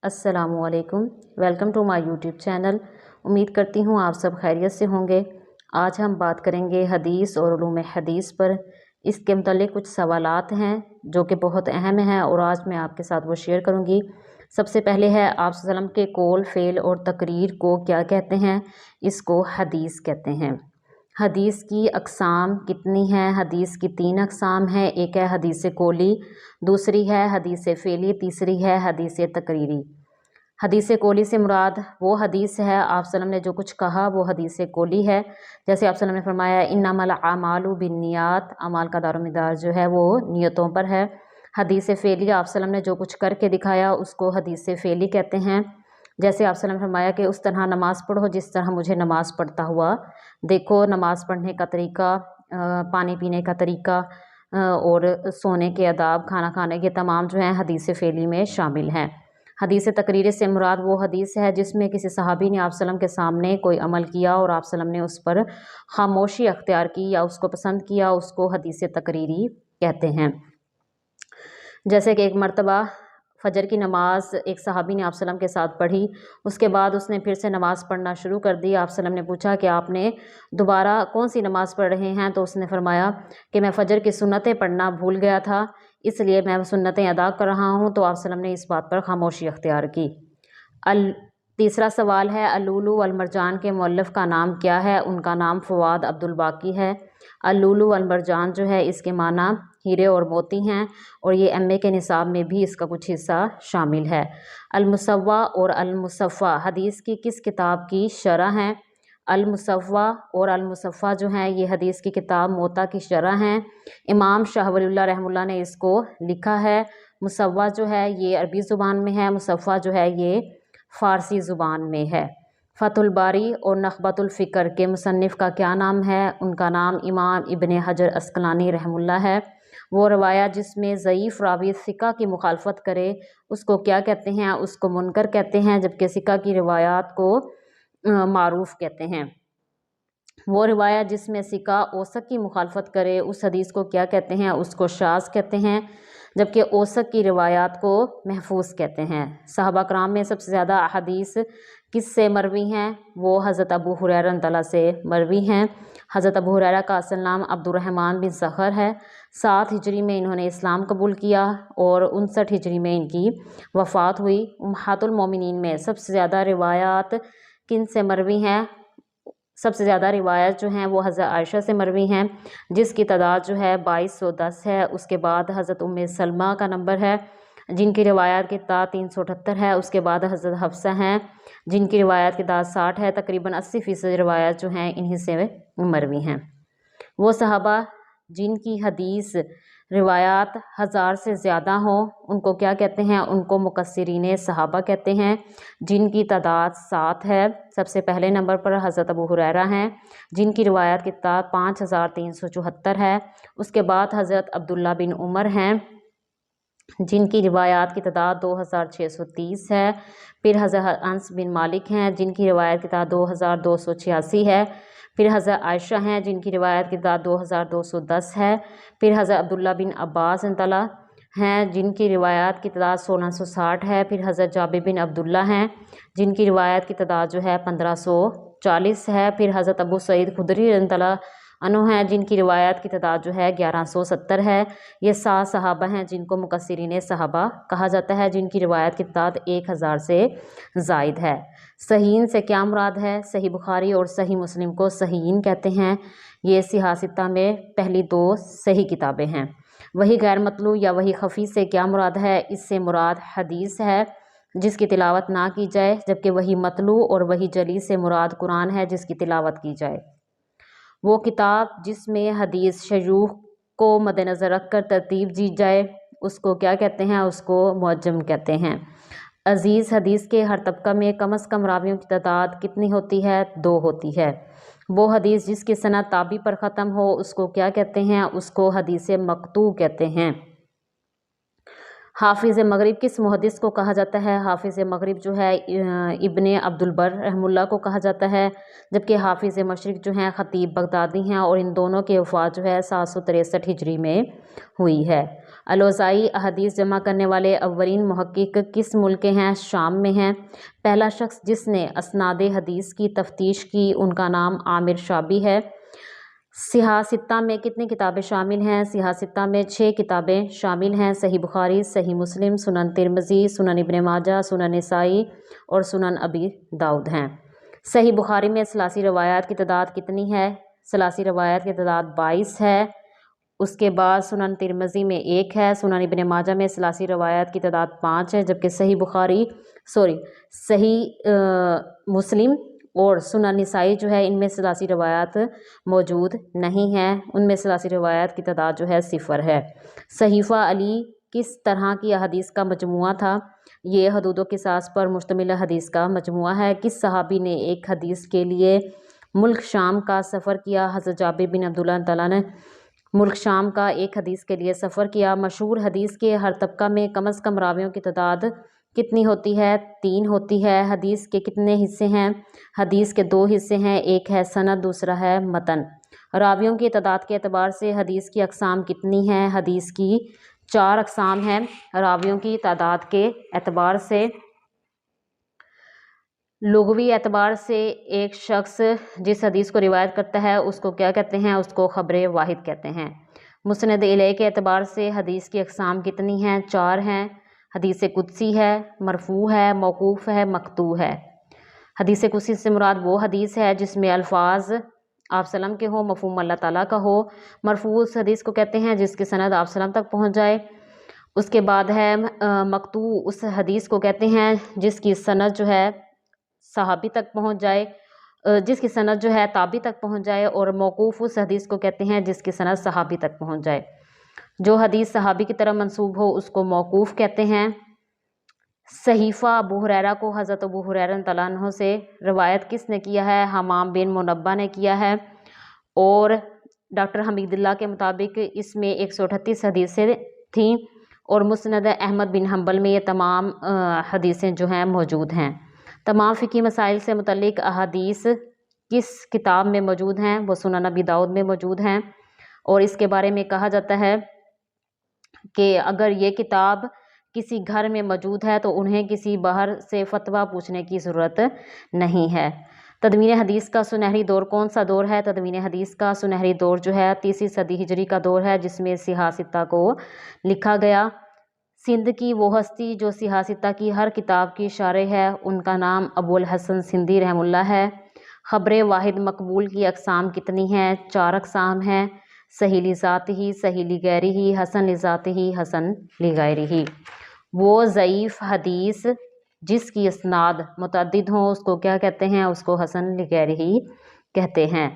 अस्सलाम वालेकुम। Welcome to my YouTube channel. उम्मीद करती हूँ आप सब खैरियत से होंगे। आज हम बात करेंगे हदीस और उलूम हदीस पर। इसके मुतालिक कुछ सवालात हैं जो कि बहुत अहम हैं और आज मैं आपके साथ वो शेयर करूँगी। सबसे पहले है आप सल्लम के कौल फ़ेल और तकरीर को क्या कहते हैं? इसको हदीस कहते हैं। हदीस की अक़साम कितनी हैं? हदीस की 3 अक़साम हैं। एक है हदीस कौली, दूसरी है हदीस फ़ेली, तीसरी है हदीस तकरीरी। हदीस कौली से मुराद वो हदीस है आप सल्लम ने जो कुछ कहा वो हदीस कौली है। जैसे आप सल्लम ने फरमाया इन्नमल आमालु बिन्नियात, अमाल का दारोमदार जो है वो नियतों पर है। हदीस फ़ेली आप सल्लम ने जो कुछ करके दिखाया उसको हदीस फ़ेली कहते हैं। जैसे आप सल्लम ने फरमाया कि उस तरह नमाज़ पढ़ो जिस तरह मुझे नमाज़ पढ़ता हुआ देखो। नमाज़ पढ़ने का तरीका, पानी पीने का तरीका और सोने के आदाब, खाना खाने के तमाम जो हैं हदीस फ़ेली में शामिल हैं। हदीस तकरीर से मुराद वो हदीस है जिसमें किसी सहाबी ने आप सल्लम के सामने कोई अमल किया और आप सल्लम ने उस पर खामोशी अख्तियार की या उसको पसंद किया, उसको हदीस तकरीरी कहते हैं। जैसे कि एक मरतबा फ़जर की नमाज़ एक सहाबी ने आप सल्लम के साथ पढ़ी, उसके बाद उसने फिर से नमाज़ पढ़ना शुरू कर दी। आप सल्लम ने पूछा कि आपने दोबारा कौन सी नमाज़ पढ़ रहे हैं? तो उसने फरमाया कि मैं फ़जर की सुन्नतें पढ़ना भूल गया था, इसलिए मैं सुन्नतें अदा कर रहा हूँ। तो आप सल्लम ने इस बात पर खामोशी अख्तियार की। तीसरा सवाल है अल्लुलु वल मरजान के मुअल्लिफ़ का नाम क्या है? उनका नाम फ़वाद अब्दुल बाकी है। अल्लुलु वल मरजान जो है इसके माना हीरे और मोती हैं और ये एमए के निसाब में भी इसका कुछ हिस्सा शामिल है। अल-मुसव्वा और अल-मुसफ़्फ़ा हदीस की किस किताब की शरह हैं? अल-मुसव्वा और अल-मुसफ़्फ़ा जो हैं ये हदीस की किताब मोता की शरह हैं। इमाम शाह वलीउल्लाह रहमतुल्लाह ने इसको लिखा है। मुसव्वा जो है ये अरबी ज़ुबान में है, मुसफ़्फ़ा जो है ये फ़ारसी ज़ुबान में है। फ़तहुल बारी और नख़बतुल फ़िक्र के मुसन्निफ़ का क्या नाम है? उनका नाम इमाम इब्न हजर अस्क़लानी रहमतुल्लाह है। वो रवायत जिसमें ज़ईफ़ रावी सिका की मुखालफत करे उसको क्या कहते हैं? उसको मुनकर कहते हैं, जबकि सिका की रिवायात को मारूफ़ कहते हैं। वो रिवायत जिसमें सिका औसक की मुखालफत करे उस हदीस को क्या कहते हैं? उसको शाज़ कहते हैं, जबकि औसक की रिवायात को महफूज कहते हैं। सहाबा कराम में सबसे ज़्यादा हदीस किससे मरवी हैं? वो हज़रत अबू हुरैरा रज़ियल्लाहु से मरवी हैं। हज़रत अबू हुरैरा का असल नाम अब्दुर्रहमान बिन ज़खर है। 7 हिजरी में इन्होंने इस्लाम कबूल किया और 59 हिजरी में इनकी वफ़ात हुई। उम्महातुल मोमिनीन में सबसे ज़्यादा रिवायात किन से मरवी हैं? सबसे ज़्यादा रिवायत जो हैं वो हज़रत आयशा से मरवी हैं, जिसकी तादाद जो है 2210 है। उसके बाद हज़रत उम्मे सलमा का नंबर है जिनकी रिवायत की तादाद 378 है। उसके बाद हज़रत हफ्सा हैं जिनकी रिवायत की तादाद 60 है। तकरीबन 80% रिवायत जो हैं इन्हीं से मरवी हैं। वो सहाबा जिनकी हदीस रिवायात 1000 से ज़्यादा हों उनको क्या कहते हैं? उनको मुकस्सिरीन सहाबा कहते हैं, जिनकी तादाद 7 है। सबसे पहले नंबर पर हज़रत अबू हुरैरा हैं जिनकी रिवायत की तादाद 5374 है। उसके बाद हज़रत अब्दुल्ला बिन उमर हैं जिनकी रिवायात की तादाद 2630 है। फिर हज़रत अनस बिन मालिक हैं जिनकी रिवायत की तादाद 2286 है। फिर हज़रत आयशा हैं जिनकी रिवायत की तादाद 2210 है। फिर हज़रत अब्दुल्ला बिन अब्बास तला हैं जिनकी रिवायत की तादाद 1660 है। फिर हज़रत जाबिर बिन अब्दुल्ला हैं जिनकी रिवायत की तादाद जो है 1540 है। फिर हज़रत अबू सईद खुदरी तला अनु हैं जिनकी रिवायत की तादाद जो है 1170 है। ये 7 सहाबा हैं जिनको मुकस्सिरीन सहाबा कहा जाता है, जिनकी रिवायत की तादाद 1000 से ज़ायद है। सहीन से क्या मुराद है? सही बुखारी और सही मुस्लिम को सहीन कहते हैं। ये सियासिता में पहली 2 सही किताबें हैं। वही गैर मतलू या वही खफ़ी से क्या मुराद है? इससे मुराद हदीस है जिसकी तिलावत ना की जाए, जबकि वही मतलू और वही जली से मुराद कुरान है जिसकी तिलावत की जाए। वो किताब जिसमें हदीस शयूख को मद्देनज़र रख कर तरतीब दी जाए उसको क्या कहते हैं? उसको मुअज्जम कहते हैं। अज़ीज़ हदीस के हर तबका में कम अज़ कम रावियों की तादाद कितनी होती है? 2 होती है। वो हदीस जिसकी सनद ताबी पर ख़त्म हो उसको क्या कहते हैं? उसको हदीस मक़तू कहते हैं। हाफिज़ मगरिब किस मुहद्दिस को कहा जाता है? हाफिज़ मगरिब जो है इब्ने अब्दुल बर रहमुल्लाह को कहा जाता है, जबकि हाफिज़ मशरिक़ जो हैं ख़तीब बगदादी हैं और इन दोनों की वफ़ात जो है 763 हिजरी में हुई है। الوزائی احادیث جمع کرنے والے اولین محقق کس ملک کے ہیں؟ شام میں ہیں۔ پہلا شخص جس نے اسناد حدیث کی تفتیش کی ان کا نام عامر شابی ہے۔ صحاح ستہ میں کتنی کتابیں شامل ہیں؟ صحاح ستہ میں 6 کتابیں شامل ہیں۔ صحیح بخاری، صحیح مسلم، سنن ترمذی، سنن ابن ماجہ، سنن نسائی اور سنن ابی داؤد ہیں۔ صحیح بخاری میں ثلاثی روایات کی تعداد کتنی ہے؟ ثلاثی روایات کی تعداد 22 ہے۔ اس کے بعد سنن ترمذی میں 1 ہے۔ سنن ابن ماجہ میں ثلاثی روایات کی تعداد 5 ہے، جبکہ صحیح مسلم اور سنن نسائی جو ہے ان میں ثلاثی روایات موجود نہیں ہیں، ان میں ثلاثی روایات کی تعداد جو ہے 0 ہے۔ صحیفہ علی کس طرح کی احادیث کا مجموعہ تھا؟ یہ حدود و قصاص پر مشتمل حدیث کا مجموعہ ہے۔ کس صحابی نے ایک حدیث کے لیے ملک شام کا سفر کیا؟ حضرت جابر بن عبداللہ تعالیٰ نے ملک شام کا ایک حدیث کے لیے سفر کیا۔ مشہور حدیث کے ہر طبقہ میں کم از کم راویوں کی تعداد کتنی ہوتی ہے؟ 3 ہوتی ہے۔ حدیث کے کتنے حصے ہیں؟ حدیث کے 2 حصے ہیں، ایک ہے سند، دوسرا ہے متن۔ راویوں کی تعداد کے اعتبار سے حدیث کی اقسام کتنی ہیں؟ حدیث کی 4 اقسام ہیں راویوں کی تعداد کے اعتبار سے۔ لغوی اعتبار سے ایک شخص جس حدیث کو روایت کرتا ہے اس کو کیا کہتے ہیں؟ اس کو خبر واحد کہتے ہیں۔ مسند الیہ کے اعتبار سے حدیث کی اقسام کتنی ہیں؟ 4 ہیں۔ حدیث قدسی ہے، مرفوع ہے، موقوف ہے، مقطوع ہے۔ حدیث قدسی سے مراد وہ حدیث ہے جس میں الفاظ آپ سلم کے ہوں، مفہوم اللہ تعالیٰ کا ہو۔ مرفوع اس حدیث کو کہتے ہیں جس کی سند آپ سلم تک پہنچ جائے۔ اس کے بعد ہے مقطوع اس حدیث کو کہتے ہیں جس کی سند جو ہے صحابی تک پہنچ جائے، جس کی سند جو ہے تابعی تک پہنچ جائے۔ اور موقوف اس حدیث کو کہتے ہیں جس کی سند صحابی تک پہنچ جائے۔ جو حدیث صحابی کی طرف منسوب ہو اس کو موقوف کہتے ہیں۔ صحیفہ ابو ہریرہ کو حضرت ابو ہریرہ رضی اللہ عنہ سے روایت کس نے کیا ہے؟ حمام بن منبہ نے کیا ہے، اور ڈاکٹر حمید اللہ کے مطابق اس میں 138 حدیثیں تھیں، اور مسند احمد بن حنبل میں یہ تمام حدیثیں جو ہیں موجود ہیں۔ تمام فقہی مسائل سے متعلق احادیث کس کتاب میں موجود ہیں؟ وہ سنن ابی داؤد میں موجود ہیں، اور اس کے بارے میں کہا جاتا ہے کہ اگر یہ کتاب کسی گھر میں موجود ہے تو انہیں کسی باہر سے فتویٰ پوچھنے کی ضرورت نہیں ہے۔ تدوین حدیث کا سنہری دور کون سا دور ہے؟ تدوین حدیث کا سنہری دور جو ہے 3 صدی ہجری کا دور ہے، جس میں صحاح ستہ کو لکھا گیا۔ سندھ کی وہ ہستی جو صحاح ستہ کی ہر کتاب کی شارح ہے، ان کا نام ابو الحسن سندھی رحمہ اللہ ہے۔ خبر واحد مقبول کی اقسام کتنی ہیں؟ 4 اقسام ہیں، صحیح لذاتہ، صحیح لغیرہ، حسن لذاتہ، حسن لغیرہ۔ وہ ضعیف حدیث جس کی اسناد متعدد ہوں اس کو کیا کہتے ہیں؟ اس کو حسن لغیرہ کہتے ہیں۔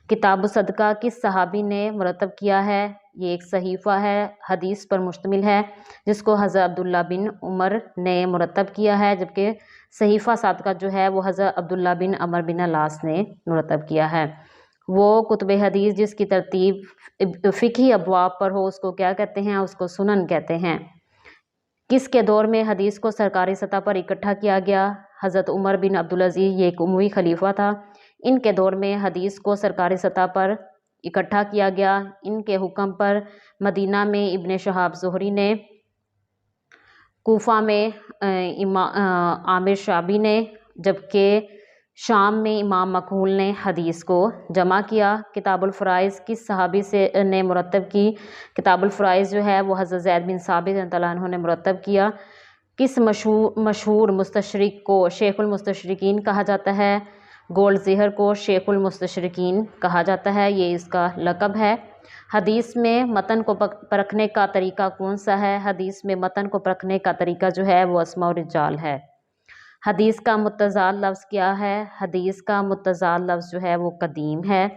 کتاب الصدقہ کس صحابی نے مرتب کیا ہے؟ یہ ایک صحیفہ ہے، حدیث پر مشتمل ہے، جس کو حضرت عبداللہ بن عمر نے مرتب کیا ہے، جبکہ صحیفہ صدقہ جو ہے وہ حضرت عبداللہ بن عمر بن العاص نے مرتب کیا ہے۔ وہ کتب حدیث جس کی ترتیب فقہی ابواب پر ہو اس کو کیا کہتے ہیں؟ اس کو سنن کہتے ہیں۔ کس کے دور میں حدیث کو سرکاری سطح پر اکٹھا کیا گیا؟ حضرت عمر بن عبدالعزیز، یہ ایک اموی خلیفہ تھا، ان کے دور میں حدیث کو سرکاری سطح پر اکٹھا کیا گیا۔ ان کے حکم پر مدینہ میں ابن شہاب زہری نے، کوفہ میں عامر شابی نے، جبکہ شام میں امام مکحول نے حدیث کو جمع کیا۔ کتاب الفرائض کس صحابی نے مرتب کی؟ کتاب الفرائض جو ہے وہ حضرت زید بن ثابت رضی اللہ عنہ نے مرتب کیا۔ کس مشہور مستشرق کو شیخ المستشرقین کہا جاتا ہے؟ گولڈ زہر کو شیخ المستشرقین کہا جاتا ہے، یہ اس کا لقب ہے۔ حدیث میں متن کو پرکھنے کا طریقہ کون سا ہے؟ حدیث میں متن کو پرکھنے کا طریقہ جو ہے وہ اسماء الرجال ہے۔ حدیث کا متضاد لفظ کیا ہے؟ حدیث کا متضاد لفظ جو ہے وہ قدیم ہے۔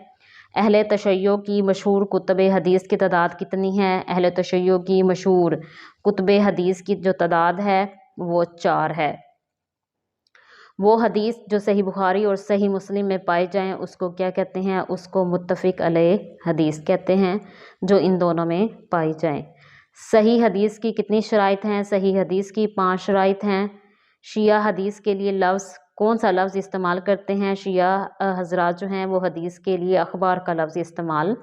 اہل تشیع کی مشہور کتب حدیث کی تعداد کتنی ہے؟ اہل تشیع کی مشہور کتب حدیث کی جو تعداد ہے وہ 4 ہے۔ وہ حدیث جو صحیح بخاری اور صحیح مسلم میں پائی جائیں اس کو کیا کہتے ہیں؟ اس کو متفق علیہ حدیث کہتے ہیں، جو ان دونوں میں پائی جائیں۔ صحیح حدیث کی کتنی شرائط ہیں؟ صحیح حدیث کی 5 شرائط ہیں۔ شیعہ حدیث کے لیے کون سا لفظ استعمال کرتے ہیں؟ شیعہ حضرات جو ہیں وہ حدیث کے لیے اخبار کا لفظ استعمال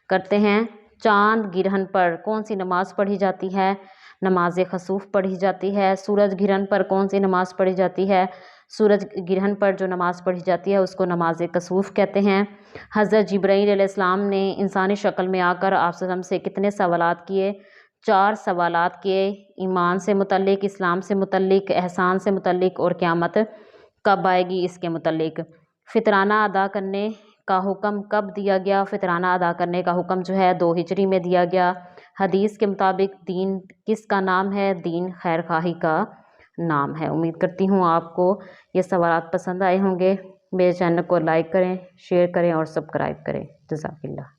کرتے ہیں۔ चांद गिरहन पर कौन सी नमाज पढ़ी जाती है? नमाज खसूफ पढ़ी जाती है। सूरज गिरहन पर कौन सी नमाज पढ़ी जाती है? सूरज गिरहन पर जो नमाज पढ़ी जाती है उसको नमाज कसूफ कहते हैं। हज़रत जिब्राईल अलैहिस्सलाम ने इंसानी शक्ल में आकर आप सल्लम से कितने सवालात किए? 4 सवालात किए। ईमान से मुतल्लिक, इस्लाम से मुतल्लिक, एहसान से मुतल्लिक और क़यामत कब आएगी इसके मुतल्लिक। फितराना अदा करने का हुक्म कब दिया गया? फितराना अदा करने का हुक्म जो है 2 हिजरी में दिया गया। हदीस के मुताबिक दीन किसका नाम है? दीन खैर खाही का नाम है। उम्मीद करती हूँ आपको ये सवालात पसंद आए होंगे। मेरे चैनल को लाइक करें, शेयर करें और सब्सक्राइब करें। जज़ाकिल्लाह।